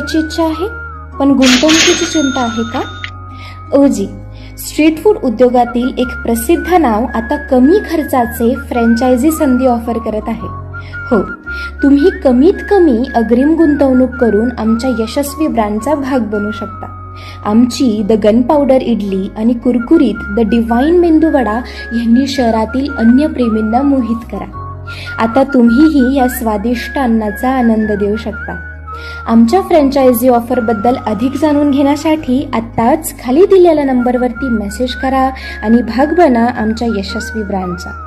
करायची इच्छा आहे, पण गुंतवणुकीची चिंता आहे का? ओजी, स्ट्रीट फूड उद्योगातील एक प्रसिद्ध नाव आता कमी खर्चाचे फ्रँचायझी संधी ऑफर करत आहे. हो, तुम्ही कमीत कमी अग्रिम गुंतवणूक करून आमच्या यशस्वी ब्रँडचा भाग बनू शकता. आमची द गन पावडर इडली आणि कुरकुरीत द डिवाइन मेंदू वडा यांनी शहरातील अन्य प्रेमींना मोहित करा. आता तुम्हीही या स्वादिष्ट अन्नाचा आनंद देऊ शकता. आमच्या फ्रँचायझी ऑफरबद्दल अधिक जाणून घेण्यासाठी आत्ताच खाली दिलेल्या नंबरवरती मेसेज करा आणि भाग बना आमच्या यशस्वी ब्रँडचा.